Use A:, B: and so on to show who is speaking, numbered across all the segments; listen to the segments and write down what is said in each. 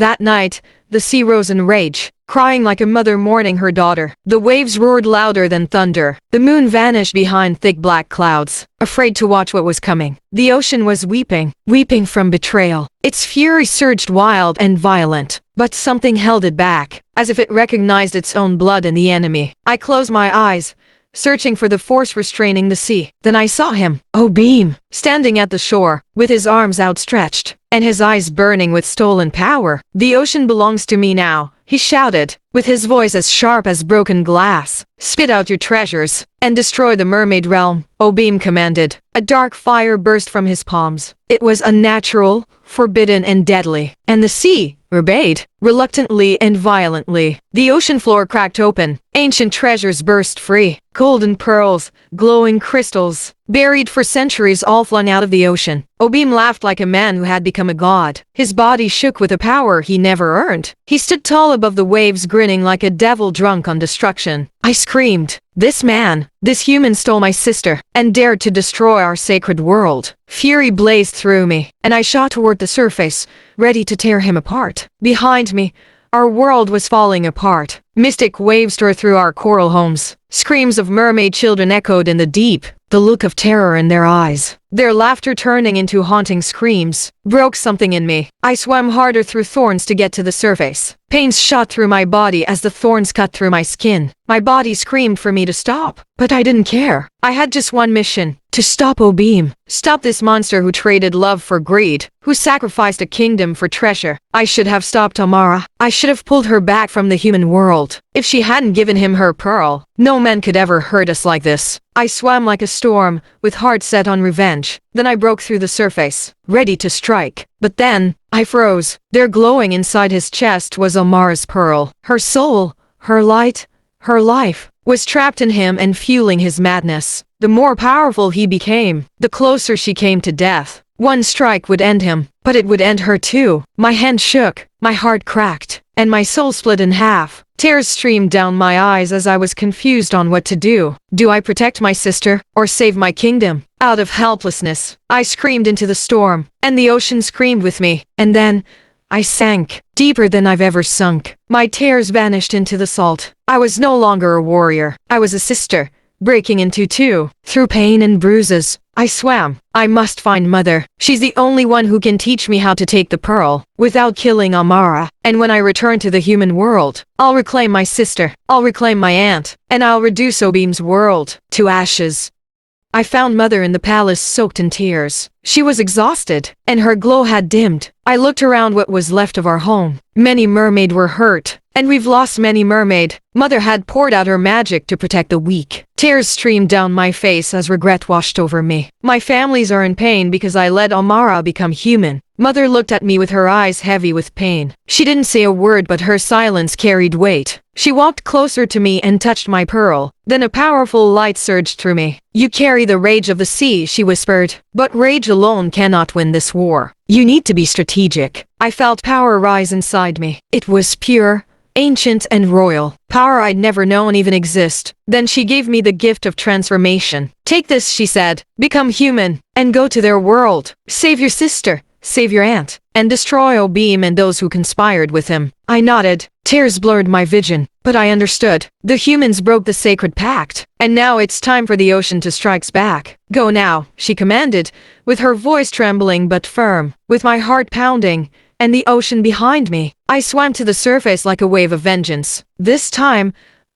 A: That night, the sea rose in rage, crying like a mother mourning her daughter. The waves roared louder than thunder. The moon vanished behind thick black clouds, afraid to watch what was coming. The ocean was weeping, weeping from betrayal. Its fury surged wild and violent, but something held it back, as if it recognized its own blood in the enemy. I closed my eyes, searching for the force restraining the sea. Then I saw him, Obim, standing at the shore, with his arms outstretched, and his eyes burning with stolen power. "The ocean belongs to me now," he shouted, with his voice as sharp as broken glass. "Spit out your treasures, and destroy the mermaid realm," Obim commanded. A dark fire burst from his palms. It was unnatural, forbidden and deadly, and the sea obeyed, reluctantly and violently. The ocean floor cracked open. Ancient treasures burst free. Golden pearls, glowing crystals, buried for centuries all flung out of the ocean. Obim laughed like a man who had become a god. His body shook with a power he never earned. He stood tall above the waves, grinning like a devil drunk on destruction. I screamed. This man, this human stole my sister, and dared to destroy our sacred world. Fury blazed through me, and I shot toward the surface, ready to tear him apart. Behind me, our world was falling apart. Mystic waves tore through our coral homes. Screams of mermaid children echoed in the deep, the look of terror in their eyes. Their laughter turning into haunting screams broke something in me. I swam harder through thorns to get to the surface. Pains shot through my body as the thorns cut through my skin. My body screamed for me to stop, but I didn't care. I had just one mission: to stop Obim. Stop this monster who traded love for greed, who sacrificed a kingdom for treasure. I should have stopped Amara. I should have pulled her back from the human world. If she hadn't given him her pearl, no man could ever hurt us like this. I swam like a storm, with heart set on revenge. Then I broke through the surface, ready to strike. But then, I froze. There, glowing inside his chest, was Amara's pearl. Her soul, her light, her life, was trapped in him and fueling his madness. The more powerful he became, the closer she came to death. One strike would end him, but it would end her too. My hand shook, my heart cracked, and my soul split in half. Tears streamed down my eyes as I was confused on what to do. Do I protect my sister, or save my kingdom? Out of helplessness, I screamed into the storm, and the ocean screamed with me. And then, I sank, deeper than I've ever sunk. My tears vanished into the salt. I was no longer a warrior. I was a sister, breaking into two. Through pain and bruises, I swam. I must find Mother. She's the only one who can teach me how to take the pearl, without killing Amara. And when I return to the human world, I'll reclaim my sister, I'll reclaim my aunt, and I'll reduce Obim's world to ashes. I found Mother in the palace, soaked in tears. She was exhausted, and her glow had dimmed. I looked around what was left of our home. Many mermaid were hurt, and we've lost many mermaid. Mother had poured out her magic to protect the weak. Tears streamed down my face as regret washed over me. My families are in pain because I let Amara become human. Mother looked at me with her eyes heavy with pain. She didn't say a word, but her silence carried weight. She walked closer to me and touched my pearl. Then a powerful light surged through me. "You carry the rage of the sea," she whispered. "But rage alone cannot win this war. You need to be strategic." I felt power rise inside me. It was pure, ancient and royal. Power I'd never known even exist. Then she gave me the gift of transformation. "Take this," she said. "Become human, and go to their world. Save your sister, save your aunt, and destroy Obim and those who conspired with him." I nodded. Tears blurred my vision, but I understood. The humans broke the sacred pact, and now it's time for the ocean to strike back. "Go now," she commanded, with her voice trembling but firm. With my heart pounding, and the ocean behind me, I swam to the surface like a wave of vengeance. This time,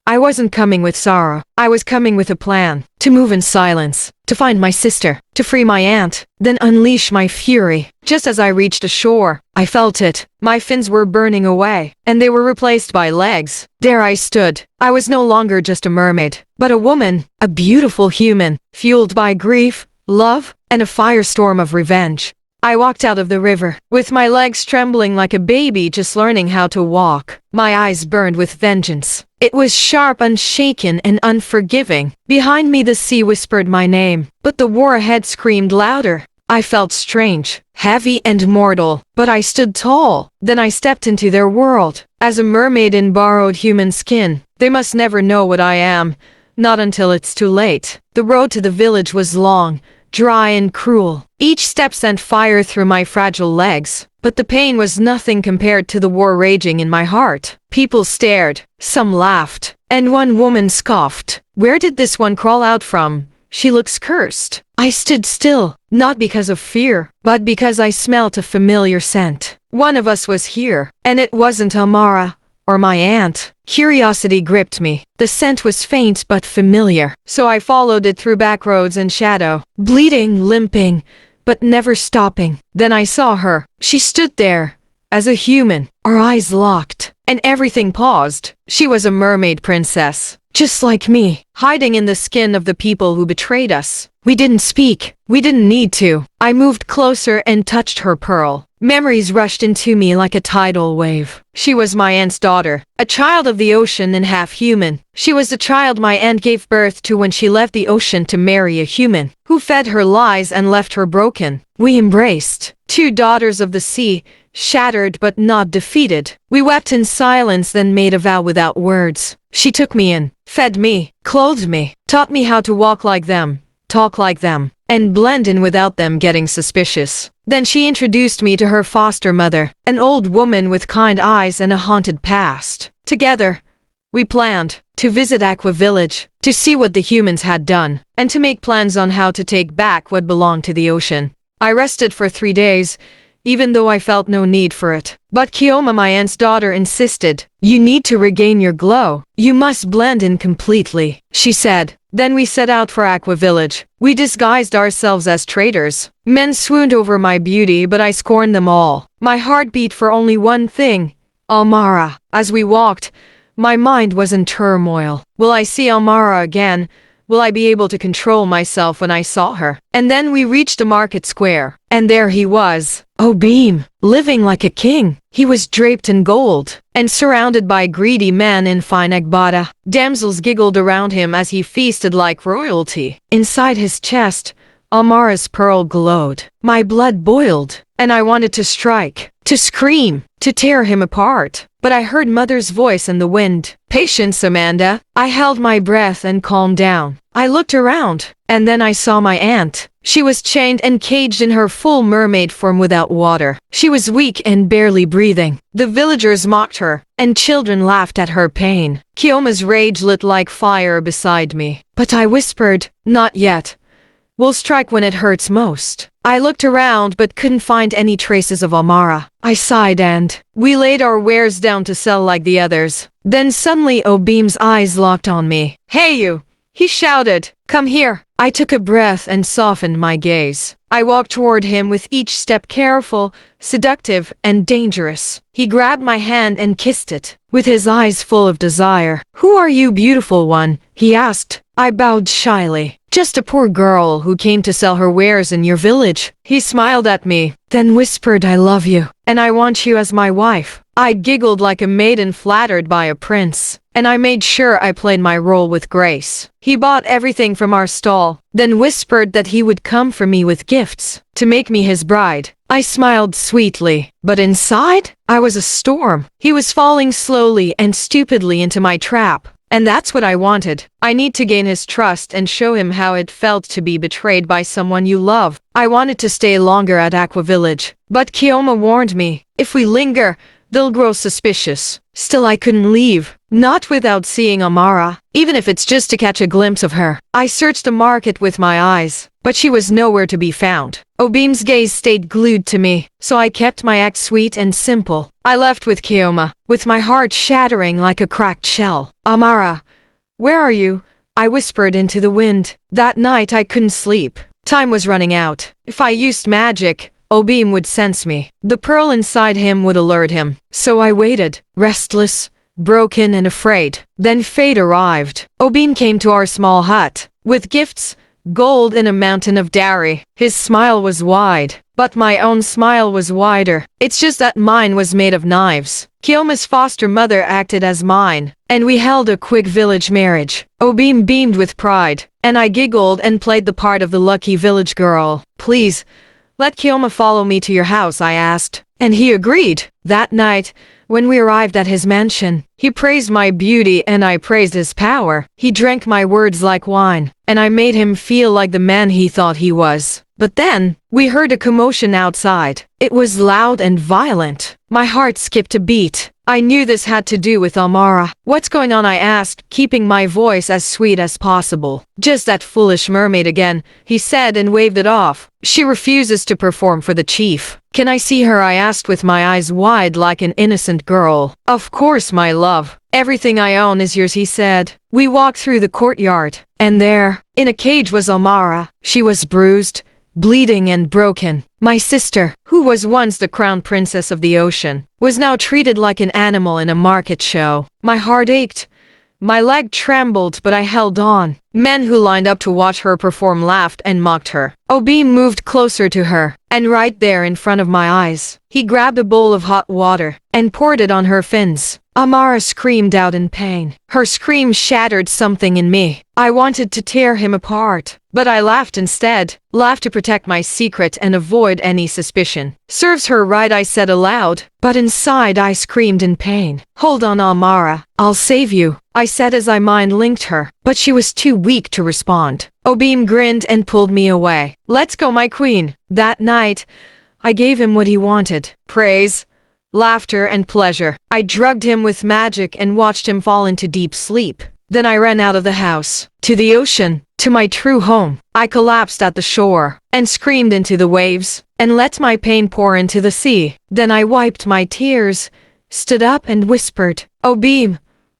A: I wasn't coming with sorrow. I was coming with a plan. To move in silence. To find my sister. To free my aunt. Then unleash my fury. Just as I reached the shore, I felt it. My fins were burning away, and they were replaced by legs. There I stood. I was no longer just a mermaid, but a woman. A beautiful human. Fueled by grief, love, and a firestorm of revenge. I walked out of the river, with my legs trembling like a baby just learning how to walk. My eyes burned with vengeance. It was sharp, unshaken, and unforgiving. Behind me the sea whispered my name, but the war ahead screamed louder. I felt strange, heavy and mortal, but I stood tall. Then I stepped into their world. As a mermaid in borrowed human skin, they must never know what I am, not until it's too late. The road to the village was long, dry and cruel. Each step sent fire through my fragile legs. but the pain was nothing compared to the war raging in my heart. People stared, some laughed, and one woman scoffed. Where did this one crawl out from? She looks cursed. I stood still, not because of fear, but because I smelt a familiar scent. One of us was here, and it wasn't Amara, or my aunt. Curiosity gripped me. The scent was faint but familiar, so I followed it through back roads and shadow, bleeding, limping, but never stopping. Then I saw her. She stood there, as a human, our eyes locked, and everything paused. She was a mermaid princess, just like me, hiding in the skin of the people who betrayed us. We didn't speak. We didn't need to. I moved closer and touched her pearl. Memories rushed into me like a tidal wave. She was my aunt's daughter, a child of the ocean and half human. She was the child my aunt gave birth to when she left the ocean to marry a human, who fed her lies and left her broken. We embraced, two daughters of the sea, shattered but not defeated. We wept in silence, then made a vow without words. She took me in, fed me, clothed me, taught me how to walk like them, talk like them, and blend in without them getting suspicious. Then she introduced me to her foster mother, an old woman with kind eyes and a haunted past. Together, we planned to visit Aqua Village, to see what the humans had done, and to make plans on how to take back what belonged to the ocean. I rested for 3 days, even though I felt no need for it. But Kioma, my aunt's daughter, insisted. You need to regain your glow. You must blend in completely, she said. Then we set out for Aqua Village. We disguised ourselves as traders. Men swooned over my beauty, but I scorned them all. My heart beat for only one thing, Amara. As we walked, my mind was in turmoil. Will I see Amara again? Will I be able to control myself when I saw her? And then we reached the market square, and there he was, Obim, living like a king. He was draped in gold, and surrounded by greedy men in fine agbada. Damsels giggled around him as he feasted like royalty. Inside his chest, Amara's pearl glowed. My blood boiled, and I wanted to strike, to scream, to tear him apart. But I heard Mother's voice in the wind. Patience, Amanda. I held my breath and calmed down. I looked around, and then I saw my aunt. She was chained and caged in her full mermaid form without water. She was weak and barely breathing. The villagers mocked her, and children laughed at her pain. Kioma's rage lit like fire beside me. But I whispered, not yet. We'll strike when it hurts most. I looked around but couldn't find any traces of Amara. I sighed and we laid our wares down to sell like the others. Then suddenly Obim's eyes locked on me. Hey you! He shouted. Come here. I took a breath and softened my gaze. I walked toward him with each step careful, seductive, and dangerous. He grabbed my hand and kissed it, with his eyes full of desire. Who are you, beautiful one? He asked. I bowed shyly. Just a poor girl who came to sell her wares in your village. He smiled at me, then whispered, I love you, and I want you as my wife. I giggled like a maiden flattered by a prince, and I made sure I played my role with grace. He bought everything from our stall, then whispered that he would come for me with gifts, to make me his bride. I smiled sweetly, but inside, I was a storm. He was falling slowly and stupidly into my trap. And that's what I wanted. I need to gain his trust and show him how it felt to be betrayed by someone you love. I wanted to stay longer at Aqua Village, but Kioma warned me, if we linger, they'll grow suspicious. Still, I couldn't leave, not without seeing Amara, even if it's just to catch a glimpse of her. I searched the market with my eyes, but she was nowhere to be found. Obim's gaze stayed glued to me, so I kept my act sweet and simple. I left with Kioma, with my heart shattering like a cracked shell. Amara, where are you? I whispered into the wind. That night I couldn't sleep. Time was running out. If I used magic, Obim would sense me. The pearl inside him would alert him. So I waited, restless, broken and afraid. Then fate arrived. Obim came to our small hut, with gifts, gold and a mountain of dowry. His smile was wide, but my own smile was wider. It's just that mine was made of knives. Kioma's foster mother acted as mine, and we held a quick village marriage. Obim beamed with pride, and I giggled and played the part of the lucky village girl. Please, let Kioma follow me to your house, I asked. And he agreed. That night, when we arrived at his mansion, he praised my beauty and I praised his power. He drank my words like wine, and I made him feel like the man he thought he was. But then, we heard a commotion outside. It was loud and violent. My heart skipped a beat. I knew this had to do with Amara. "What's going on?" I asked, keeping my voice as sweet as possible. "Just that foolish mermaid again," he said and waved it off. "She refuses to perform for the chief." "Can I see her?" I asked with my eyes wide like an innocent girl. "Of course, my love. Everything I own is yours," he said. We walked through the courtyard, and there, in a cage, was Amara. She was bruised, bleeding and broken. My sister, who was once the crown princess of the ocean, was now treated like an animal in a market show. My heart ached. My leg trembled, but I held on. Men who lined up to watch her perform laughed and mocked her. Obim moved closer to her, and right there in front of my eyes, he grabbed a bowl of hot water and poured it on her fins. Amara screamed out in pain. Her scream shattered something in me. I wanted to tear him apart, but I laughed instead. Laughed to protect my secret and avoid any suspicion. "Serves her right," I said aloud, but inside I screamed in pain. "Hold on, Amara. I'll save you," I said as I mind-linked her, but she was too weak to respond. Obim grinned and pulled me away. "Let's go, my queen." That night, I gave him what he wanted. Praise, laughter, and pleasure. I drugged him with magic and watched him fall into deep sleep. Then I ran out of the house, to the ocean, to my true home. I collapsed at the shore, and screamed into the waves, and let my pain pour into the sea. Then I wiped my tears, stood up and whispered, "Obim,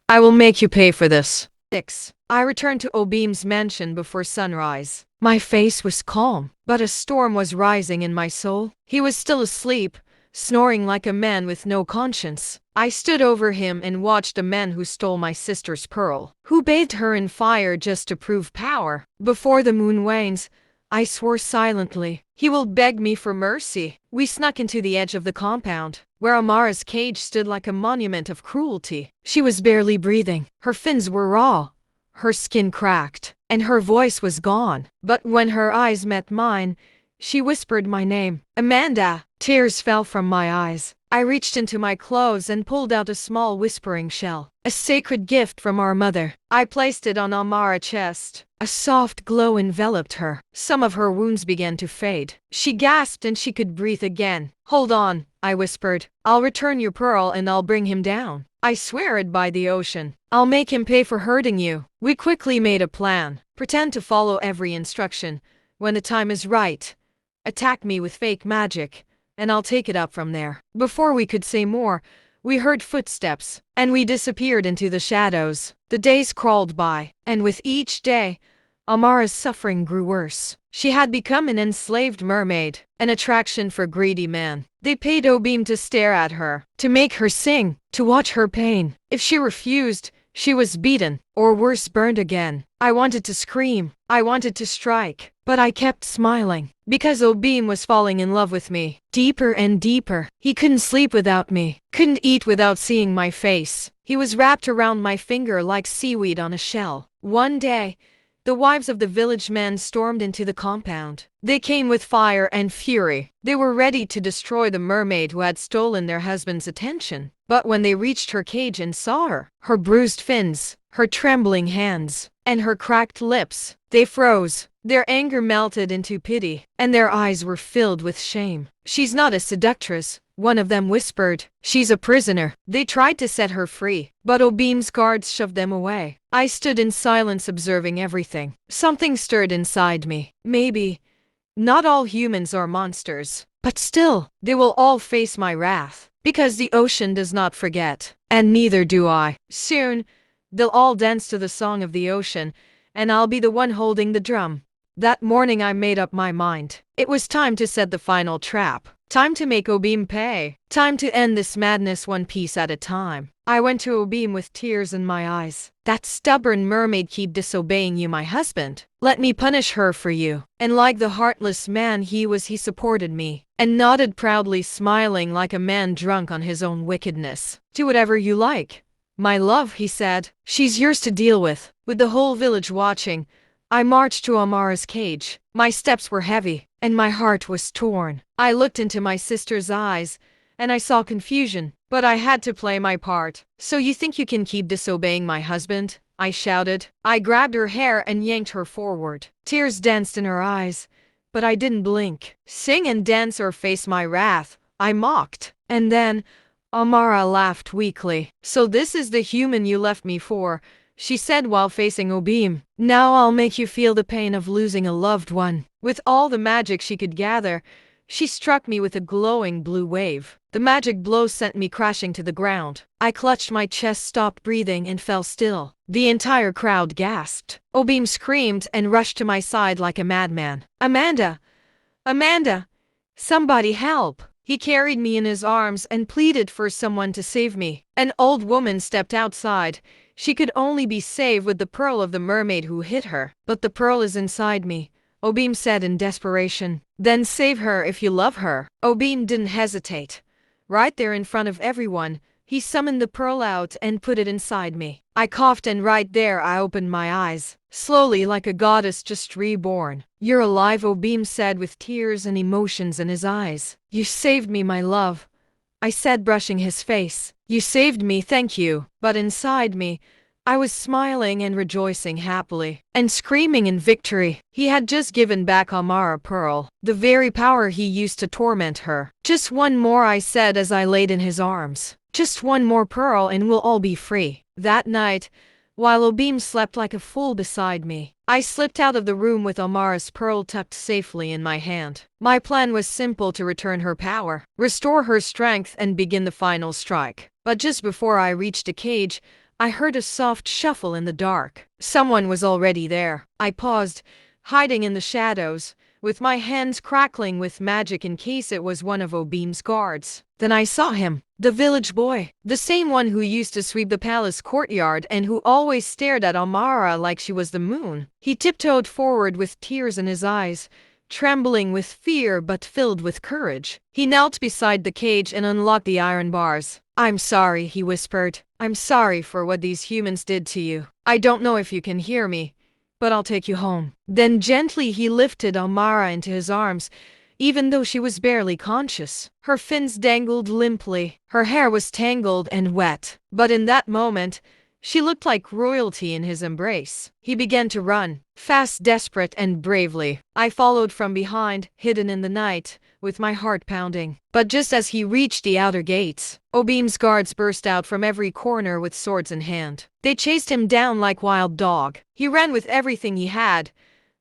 A: I will make you pay for this." 6. I returned to Obim's mansion before sunrise. My face was calm, but a storm was rising in my soul. He was still asleep, snoring like a man with no conscience. I stood over him and watched a man who stole my sister's pearl, who bathed her in fire just to prove power. Before the moon wanes, I swore silently, he will beg me for mercy. We snuck into the edge of the compound, where Amara's cage stood like a monument of cruelty. She was barely breathing. Her fins were raw, her skin cracked, and her voice was gone. But when her eyes met mine, she whispered my name, "Amanda." Tears fell from my eyes. I reached into my clothes and pulled out a small whispering shell, a sacred gift from our mother. I placed it on Amara's chest. A soft glow enveloped her. Some of her wounds began to fade. She gasped and she could breathe again. "Hold on," I whispered. "I'll return your pearl and I'll bring him down. I swear it by the ocean. I'll make him pay for hurting you." We quickly made a plan. Pretend to follow every instruction. When the time is right, attack me with fake magic, and I'll take it up from there. Before we could say more, we heard footsteps, and we disappeared into the shadows. The days crawled by, and with each day, Amara's suffering grew worse. She had become an enslaved mermaid, an attraction for greedy men. They paid Obim to stare at her, to make her sing, to watch her pain. If she refused, she was beaten, or worse, burned again. I wanted to scream. I wanted to strike, but I kept smiling, because Obim was falling in love with me, deeper and deeper. He couldn't sleep without me, couldn't eat without seeing my face. He was wrapped around my finger like seaweed on a shell. One day, the wives of the village men stormed into the compound. They came with fire and fury. They were ready to destroy the mermaid who had stolen their husband's attention. But when they reached her cage and saw her, her bruised fins, her trembling hands, and her cracked lips, they froze. Their anger melted into pity, and their eyes were filled with shame. "She's not a seductress," one of them whispered. "She's a prisoner." They tried to set her free, but Obim's guards shoved them away. I stood in silence observing everything. Something stirred inside me. Maybe not all humans are monsters, but still, they will all face my wrath, because the ocean does not forget, and neither do I. Soon, they'll all dance to the song of the ocean, and I'll be the one holding the drum. That morning I made up my mind. It was time to set the final trap. Time to make Obim pay. Time to end this madness one piece at a time. I went to Obim with tears in my eyes. "That stubborn mermaid keep disobeying you, my husband. Let me punish her for you." And like the heartless man he was, he supported me, and nodded proudly, smiling like a man drunk on his own wickedness. "Do whatever you like, my love," he said. "She's yours to deal with." With the whole village watching, I marched to Amara's cage. My steps were heavy, and my heart was torn. I looked into my sister's eyes, and I saw confusion, but I had to play my part. "So you think you can keep disobeying my husband?" I shouted. I grabbed her hair and yanked her forward. Tears danced in her eyes, but I didn't blink. Sing and dance or face my wrath, I mocked. And then, Amara laughed weakly. So this is the human you left me for, she said while facing Obim. Now I'll make you feel the pain of losing a loved one. With all the magic she could gather, she struck me with a glowing blue wave. The magic blow sent me crashing to the ground. I clutched my chest, stopped breathing, and fell still. The entire crowd gasped. Obim screamed and rushed to my side like a madman. Amanda! Amanda! Somebody help! He carried me in his arms and pleaded for someone to save me. An old woman stepped outside. She could only be saved with the pearl of the mermaid who hit her. But the pearl is inside me, Obim said in desperation. Then save her if you love her. Obim didn't hesitate. Right there in front of everyone, he summoned the pearl out and put it inside me. I coughed and right there I opened my eyes, slowly like a goddess just reborn. You're alive, Obim said with tears and emotions in his eyes. You saved me, my love, I said, brushing his face. You saved me, thank you. But inside me, I was smiling and rejoicing happily, and screaming in victory. He had just given back Amara Pearl, the very power he used to torment her. Just one more, I said as I laid in his arms. Just one more pearl and we'll all be free. That night, while Obim slept like a fool beside me, I slipped out of the room with Amara's pearl tucked safely in my hand. My plan was simple: to return her power, restore her strength, and begin the final strike. But just before I reached the cage, I heard a soft shuffle in the dark. Someone was already there. I paused, hiding in the shadows, with my hands crackling with magic in case it was one of Obim's guards. Then I saw him, the village boy, the same one who used to sweep the palace courtyard and who always stared at Amara like she was the moon. He tiptoed forward with tears in his eyes, trembling with fear but filled with courage. He knelt beside the cage and unlocked the iron bars. I'm sorry, he whispered. I'm sorry for what these humans did to you. I don't know if you can hear me, but I'll take you home. Then gently he lifted Amara into his arms, even though she was barely conscious. Her fins dangled limply, her hair was tangled and wet. But in that moment, she looked like royalty in his embrace. He began to run, fast, desperate, and bravely. I followed from behind, hidden in the night, with my heart pounding. But just as he reached the outer gates, Obim's guards burst out from every corner with swords in hand. They chased him down like wild dog. He ran with everything he had,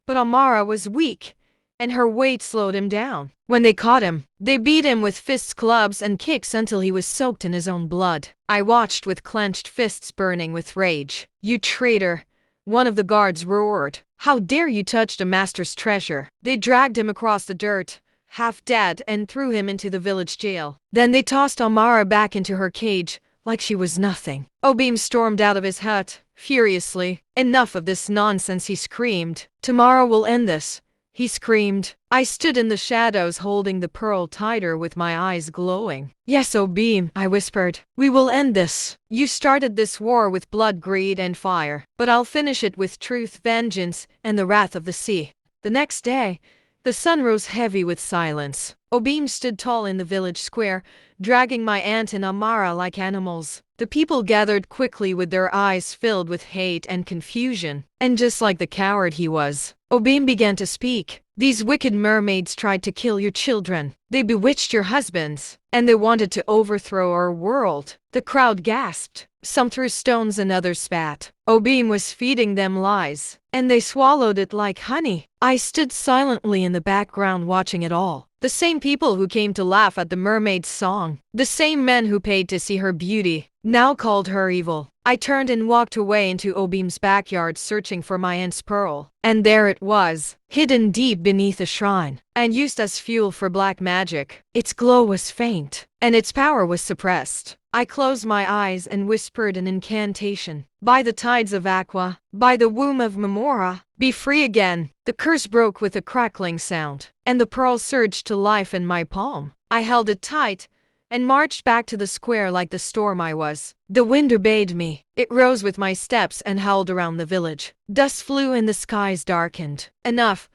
A: but Amara was weak, and her weight slowed him down. When they caught him, they beat him with fists, clubs, and kicks until he was soaked in his own blood. I watched with clenched fists burning with rage. You traitor! One of the guards roared. How dare you touch the master's treasure? They dragged him across the dirt, half dead, and threw him into the village jail. Then they tossed Amara back into her cage, like she was nothing. Obim stormed out of his hut, furiously. Enough of this nonsense, he screamed. Tomorrow we'll end this, he screamed. I stood in the shadows holding the pearl tighter with my eyes glowing. Yes, Obim, I whispered. We will end this. You started this war with blood, greed, and fire, but I'll finish it with truth, vengeance, and the wrath of the sea. The next day, the sun rose heavy with silence. Obim stood tall in the village square, dragging my aunt and Amara like animals. The people gathered quickly with their eyes filled with hate and confusion. And just like the coward he was, Obim began to speak. These wicked mermaids tried to kill your children. They bewitched your husbands, and they wanted to overthrow our world. The crowd gasped. Some threw stones and others spat. Obim was feeding them lies, and they swallowed it like honey. I stood silently in the background watching it all. The same people who came to laugh at the mermaid's song, the same men who paid to see her beauty, now called her evil. I turned and walked away into Obim's backyard, searching for my aunt's pearl. And there it was, hidden deep beneath a shrine, and used as fuel for black magic. Its glow was faint, and its power was suppressed. I closed my eyes and whispered an incantation. By the tides of Aqua, by the womb of Memora, be free again. The curse broke with a crackling sound, and the pearl surged to life in my palm. I held it tight, and marched back to the square like the storm I was. The wind obeyed me. It rose with my steps and howled around the village. Dust flew and the skies darkened. Enough,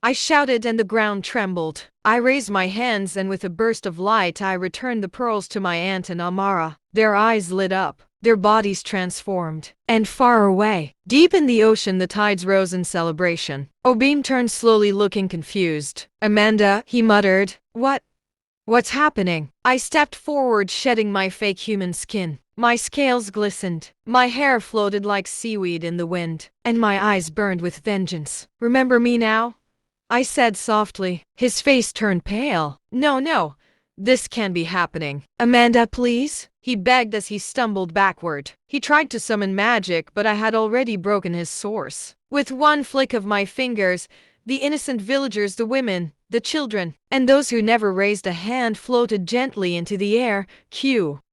A: I shouted, and the ground trembled. I raised my hands and with a burst of light I returned the pearls to my aunt and Amara. Their eyes lit up, their bodies transformed. And far away, deep in the ocean, the tides rose in celebration. Obim turned slowly, looking confused. "Amanda," he muttered. What's happening?" I stepped forward, shedding my fake human skin. My scales glistened, my hair floated like seaweed in the wind, and my eyes burned with vengeance. "Remember me now?" I said softly. His face turned pale. No, this can't be happening. "Amanda, please," he begged as he stumbled backward. He tried to summon magic, but I had already broken his source. With one flick of my fingers, the innocent villagers, the women, the children, and those who never raised a hand floated gently into the air.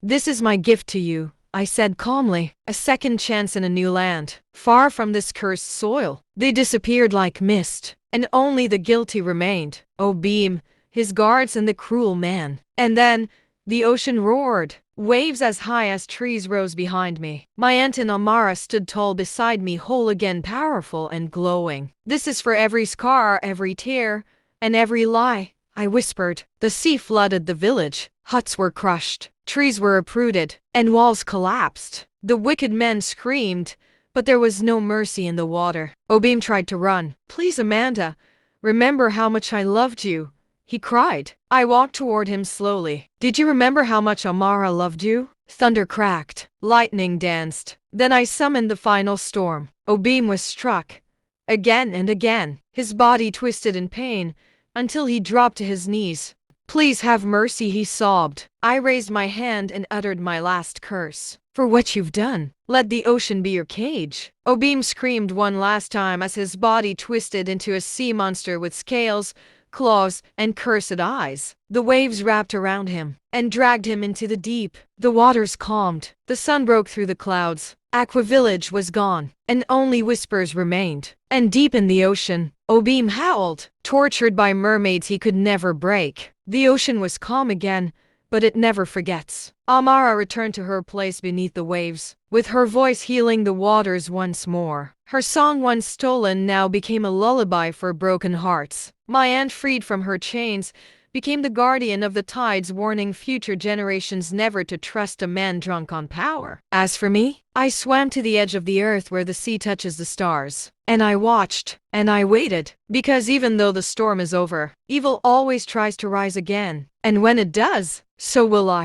A: "This is my gift to you," I said calmly. "A second chance in a new land, far from this cursed soil." They disappeared like mist, and only the guilty remained. Obim, his guards, and the cruel man. And then, the ocean roared. Waves as high as trees rose behind me. My aunt and Amara stood tall beside me, whole again, powerful and glowing. "This is for every scar, every tear, and every lie," I whispered. The sea flooded the village. Huts were crushed, trees were uprooted, and walls collapsed. The wicked men screamed, but there was no mercy in the water. Obim tried to run. "Please, Amanda, remember how much I loved you," he cried. I walked toward him slowly. "Did you remember how much Amara loved you?" Thunder cracked, lightning danced. Then I summoned the final storm. Obim was struck. Again and again, his body twisted in pain, until he dropped to his knees. "Please have mercy," he sobbed. I raised my hand and uttered my last curse. "For what you've done, let the ocean be your cage." Obim screamed one last time as his body twisted into a sea monster with scales, claws, and cursed eyes. The waves wrapped around him and dragged him into the deep. The waters calmed. The sun broke through the clouds. Aqua Village was gone, and only whispers remained. And deep in the ocean, Obim howled, tortured by mermaids he could never break. The ocean was calm again, but it never forgets. Amara returned to her place beneath the waves, with her voice healing the waters once more. Her song, once stolen, now became a lullaby for broken hearts. My aunt, freed from her chains, became the guardian of the tides, warning future generations never to trust a man drunk on power. As for me, I swam to the edge of the earth where the sea touches the stars. And I watched, and I waited, because even though the storm is over, evil always tries to rise again. And when it does, so will I.